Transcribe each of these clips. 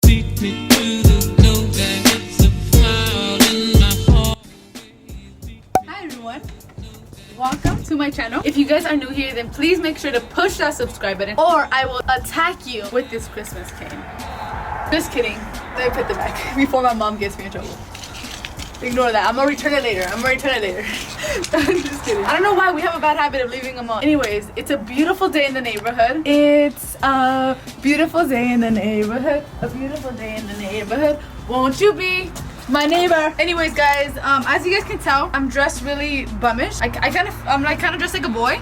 beat me to the note that it's a cloud in my heart. Hi everyone, welcome to my channel. If you guys are new here, then please make sure to push that subscribe button or I will attack you with this Christmas cane. Just kidding, let me put it back before my mom gets me in trouble. Ignore that. I'm gonna return it later. I'm just kidding. I don't know why we have a bad habit of leaving them on. Anyways, it's a beautiful day in the neighborhood. It's a beautiful day in the neighborhood. A beautiful day in the neighborhood. Won't you be my neighbor? Anyways, guys, as you guys can tell, I'm dressed really bummish. I'm kind of dressed like a boy.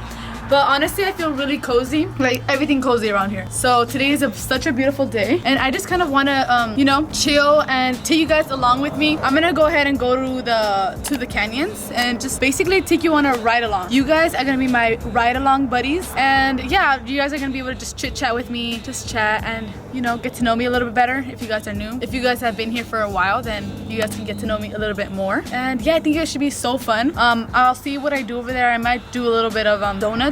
But honestly, I feel really cozy, like everything cozy around here. So today is such a beautiful day, and I just kind of want to, you know, chill and take you guys along with me. I'm gonna go ahead and go to the canyons and just basically take you on a ride along. You guys are gonna be my ride along buddies, and yeah, you guys are gonna be able to just chit chat with me, just chat and, you know, get to know me a little bit better. If you guys are new, if you guys have been here for a while, then you guys can get to know me a little bit more. And yeah, I think it should be so fun. I'll see what I do over there. I might do a little bit of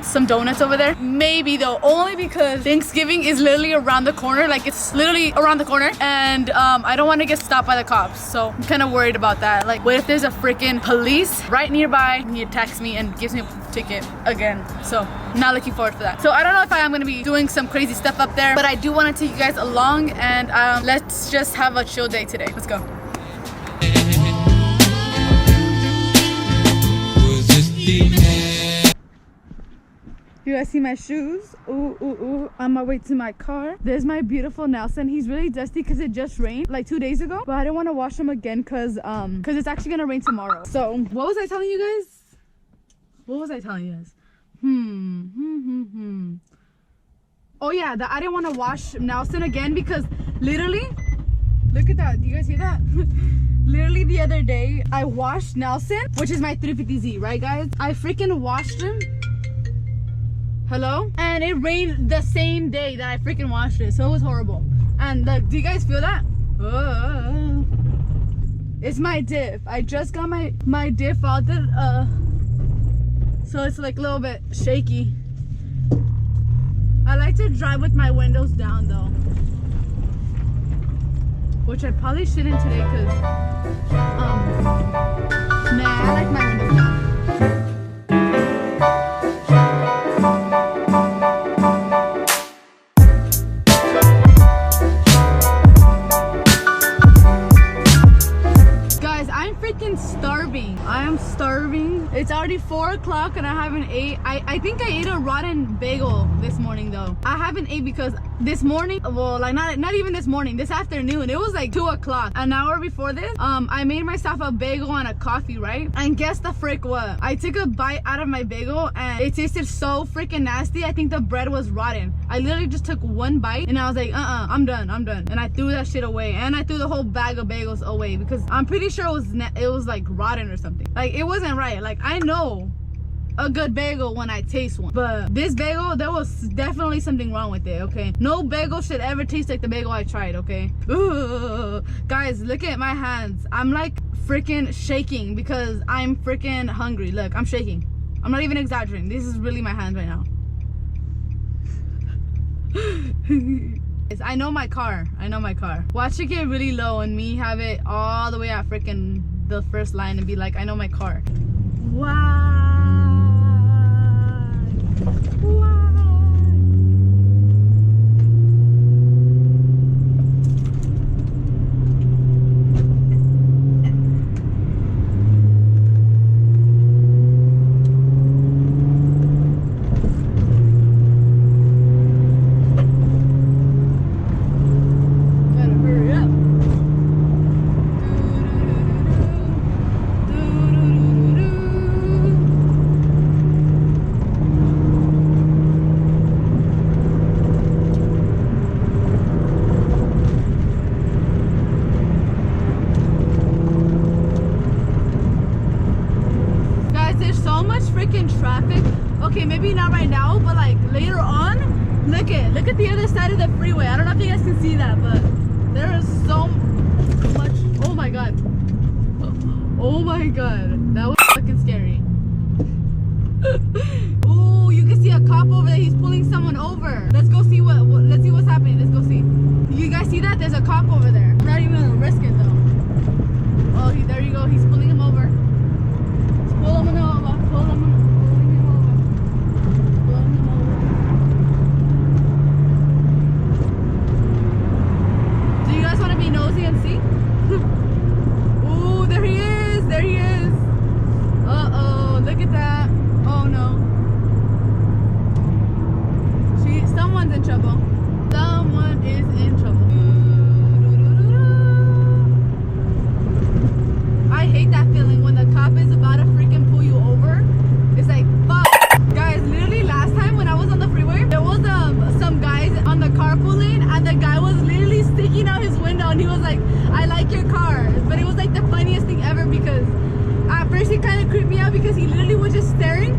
some donuts over there, maybe, though, only because Thanksgiving is literally around the corner. Like, it's literally around the corner, and I don't want to get stopped by the cops, so I'm kind of worried about that. Like, what if there's a freaking police right nearby and he attacks me and gives me a ticket again? So not looking forward to that. So I don't know if I am going to be doing some crazy stuff up there, but I do want to take you guys along, and let's just have a chill day today. Let's go. You guys see my shoes? Ooh, ooh, ooh. On my way to my car. There's my beautiful Nelson. He's really dusty because it just rained like 2 days ago. But I didn't want to wash him again because it's actually going to rain tomorrow. So what was I telling you guys? What was I telling you guys? Oh yeah, I didn't want to wash Nelson again because literally, look at that. Do you guys hear that? Literally the other day, I washed Nelson, which is my 350Z, right guys? I freaking washed him. Hello? And it rained the same day that I freaking washed it, so it was horrible. And like, do you guys feel that? It's my diff. I just got my diff out there, so it's like a little bit shaky. I like to drive with my windows down though, which I probably shouldn't today because I like my windows down. I am starving. It's already 4 o'clock and I haven't ate. I think I ate a rotten bagel this morning though. I haven't ate because this morning, well, like not even this morning, this afternoon, it was like 2 o'clock. An hour before this, I made myself a bagel and a coffee, right? And guess the frick what? I took a bite out of my bagel and it tasted so freaking nasty. I think the bread was rotten. I literally just took one bite and I was like, I'm done. And I threw that shit away. And I threw the whole bag of bagels away because I'm pretty sure it was like rotten or something. Like, it wasn't right. Like, I know a good bagel when I taste one, but this bagel, there was definitely something wrong with it. Okay, no bagel should ever taste like the bagel I tried. Okay. Ooh. Guys, look at my hands. I'm like freaking shaking because I'm freaking hungry. Look, I'm shaking. I'm not even exaggerating. This is really my hands right now. I know my car. Watch it get really low and me have it all the way at freaking the first line and be like, I know my car. Why? Traffic. Okay, maybe not right now, but like later on, look at the other side of the freeway. I don't know if you guys can see that, but there is so much. Oh my god, that was fucking scary. Oh, you can see a cop over there. He's pulling someone over. Let's go see let's see what's happening. Let's go see. You guys see that? that there's a cop over there. I'm not even gonna risk it though. Oh, there you go. He's pulling him over. Pull him over. Pull him over. Pull him over. Do you guys want to be nosy and see? Ooh, there he is. There he is. Uh-oh, look at that. Oh no. Someone's in trouble. Someone is in trouble. I hate that feeling when the cop is about to freaking pull you over. It's like, fuck. Guys, literally last time when I was on the freeway, there was some guys on the carpool lane, and the guy was literally sticking out his window, and he was like, I like your car. But it was like the funniest thing ever, because at first he kind of creeped me out because he literally was just staring,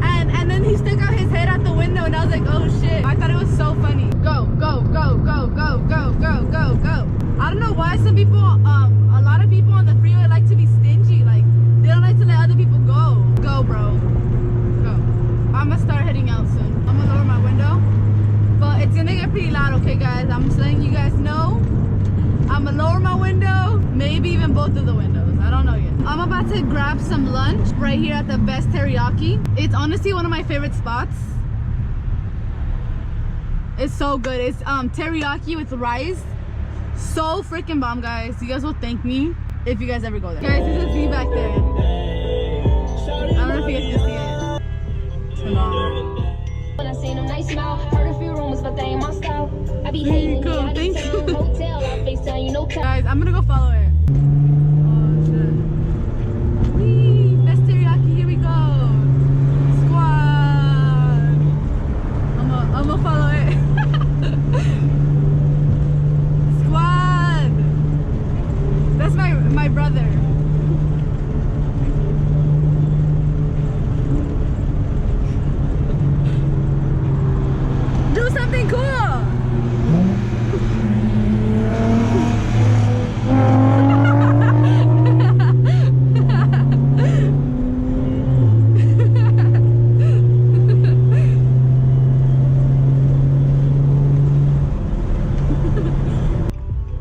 and then he stuck out his head out the window, and I was like, oh shit. I thought it was so funny. Go, go, go, go, go, go, go, go, go. I don't know why some people, a lot of people on the freeway like to be stingy. Like, they don't like to let other people go. Go, bro. Go. I'm gonna start heading out soon. I'm gonna lower my window. But it's gonna get pretty loud, okay, guys? I'm just letting you guys know. I'm gonna lower my window. Maybe even both of the windows. I don't know yet. I'm about to grab some lunch right here at the Best Teriyaki. It's honestly one of my favorite spots. It's so good. It's teriyaki with rice. So freaking bomb, guys. You guys will thank me if you guys ever go there. Guys, this is me back there. I don't know if you guys can see it. Turn on. When I seen him, nice smile. Heard a few rumors, but they ain't my style. I be There you hating go. me. I Thank just you. tell you hotel. I FaceTime you, no cap. Guys, I'm gonna go follow it. Oh shit. Wee! Best teriyaki, here we go. Squad. I'm gonna follow it. Squad. That's my brother. Do something cool.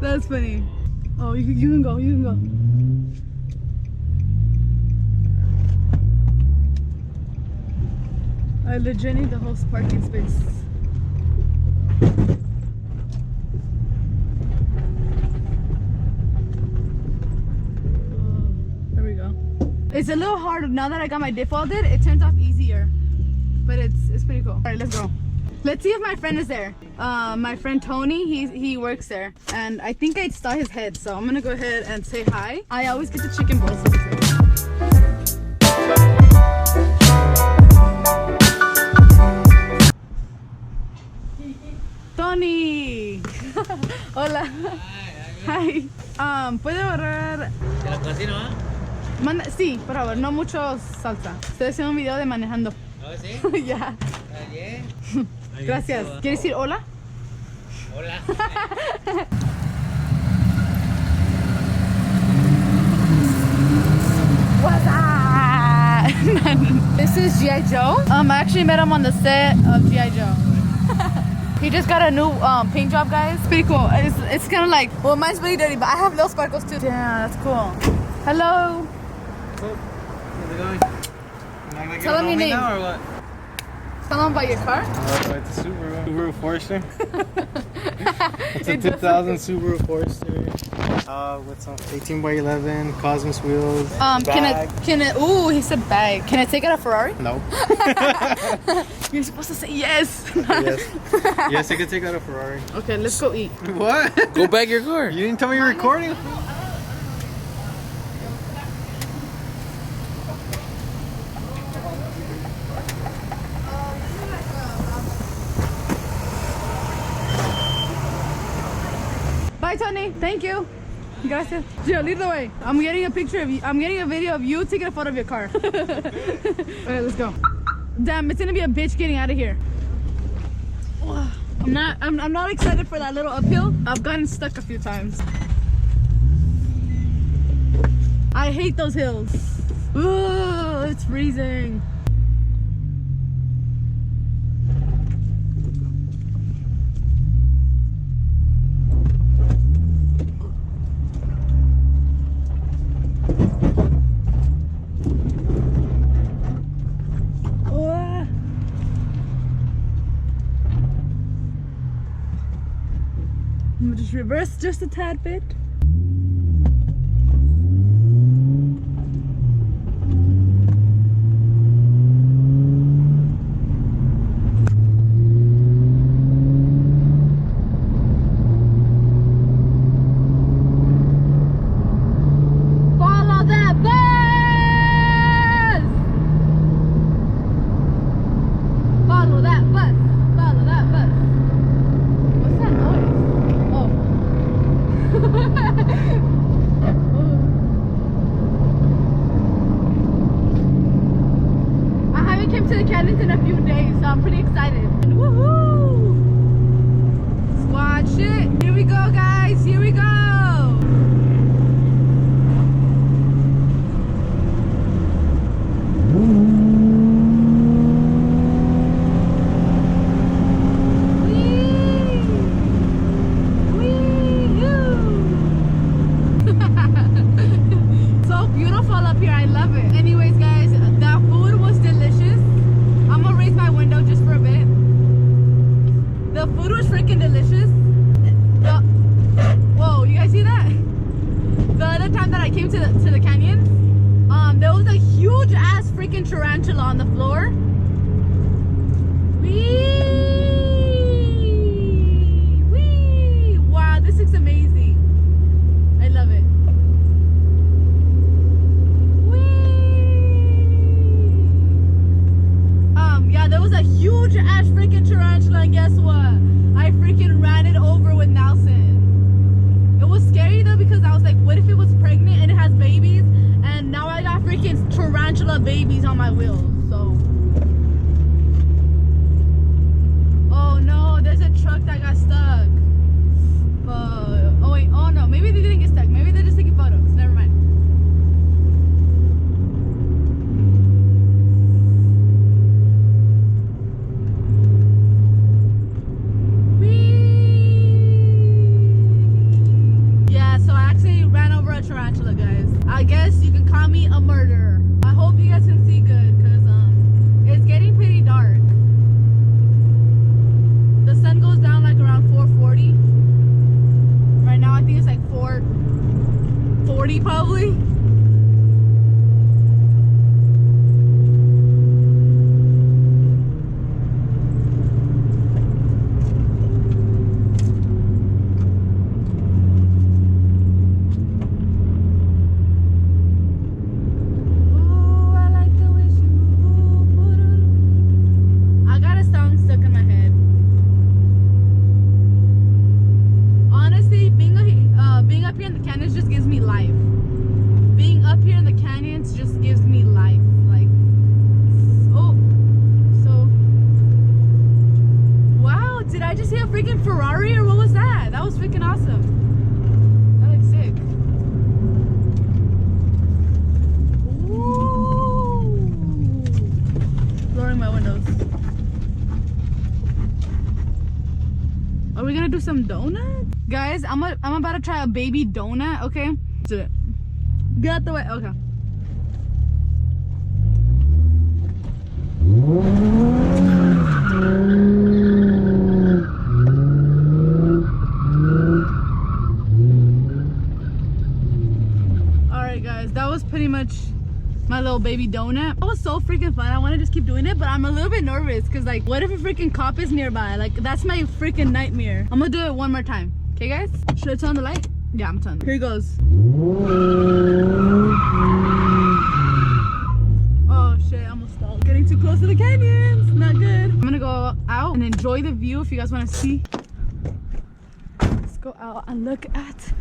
That's funny. Oh, you can go. You can go. I legit need the whole parking space. There we go. It's a little hard now that I got my defaulted. It turns off easier, but it's pretty cool. All right, let's go. Let's see if my friend is there. My friend Tony, he works there, and I think I saw his head, so I'm gonna go ahead and say hi. I always get the chicken balls. Tony. Hola. Hi. ¿Puede ahorrar? ¿De la cocina, va? Manda, sí, por favor, no mucho salsa. Estoy haciendo un video de manejando. ¿Ah, sí? Ya. Ayer. Gracias. ¿Quieres decir hola? Hola. What's up? This is G.I. Joe. I actually met him on the set of G.I. Joe. He just got a new paint job, guys. Pretty cool. It's kind of like, well, mine's really dirty, but I have little sparkles too. Yeah, that's cool. Hello. Cool. How's it going? Am I Tell him your name. now or what? Tell them about your car. It's a Subaru Forester. It's a 2000 Subaru Forester. With some 18x11 Cosmos wheels. Can it? Ooh, he said bag. Can I take it a Ferrari? No. You're supposed to say yes. Yes. Yes, I could take out a Ferrari. Okay, let's go eat. What? Go back your car. You didn't tell me you're recording. Bye, Tony. Thank you. Gracias. Gio, lead the way. I'm getting a picture of you. I'm getting a video of you taking a photo of your car. Okay, let's go. Damn, it's gonna be a bitch getting out of here. I'm not excited for that little uphill. I've gotten stuck a few times. I hate those hills. Ugh, it's freezing. just reverse just a tad bit. To the canyons in a few days, so I'm pretty excited. Woohoo! Squad shit. Here we go, guys. Here we go. So beautiful up here. I love it. Anyways, guys, that food was delicious. I'm gonna raise my window just for a bit. The food was freaking delicious. Whoa, you guys see that? The other time that I came to the canyons, there was a huge ass freaking tarantula on the floor. Wee! Wow, this looks amazing. I love it. Yeah, there was a huge ass freaking tarantula, and guess what? I freaking ran it over with Nelson. It was scary though, because I was like, what if it was pregnant and it has babies? And now I got freaking tarantula babies on my wheels. So, oh no, there's a truck that got stuck. Oh wait, oh no, maybe they didn't get stuck. Maybe they're just taking photos. Never mind. Tarantula, guys. I guess you can call me a murderer. I hope you guys can see good, because it's getting pretty dark. The sun goes down like around 4:40. Right now I think it's like 4:40 probably. Ferrari, or what was that? That was freaking awesome. That looks sick. Ooh. Lowering my windows. Are we gonna do some donuts? Guys, I'm about to try a baby donut, okay? Let's do it. Get out the way, okay. That was pretty much my little baby donut. That was so freaking fun. I want to just keep doing it, but I'm a little bit nervous because, like, what if a freaking cop is nearby? Like, that's my freaking nightmare. I'm gonna do it one more time. Okay, guys? Should I turn on the light? Yeah, I'm turning. Here it goes. Oh shit, I almost stalled. Getting too close to the canyons. Not good. I'm gonna go out and enjoy the view if you guys want to see. Let's go out and look at.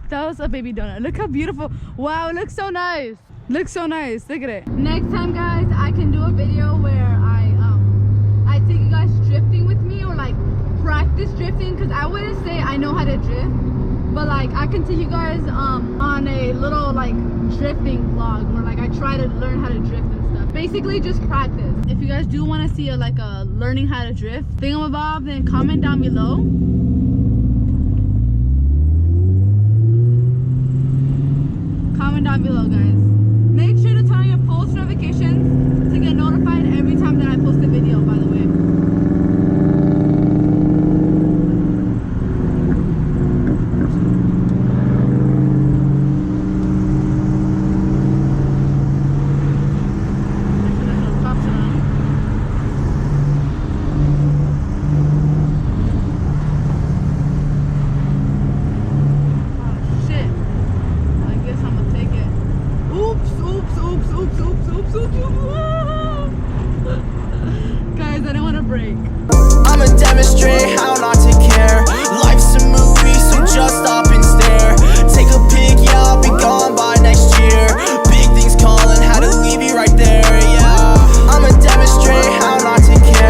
That was a baby donut. Look how beautiful. Wow, it looks so nice. Looks so nice. Look at it. Next time, guys, I can do a video where I take you guys drifting with me, or like practice drifting, because I wouldn't say I know how to drift, but like I can take you guys on a little like drifting vlog where like I try to learn how to drift and stuff. Basically just practice. If you guys do want to see a learning how to drift thingamabob, then comment down below. Comment down below, guys.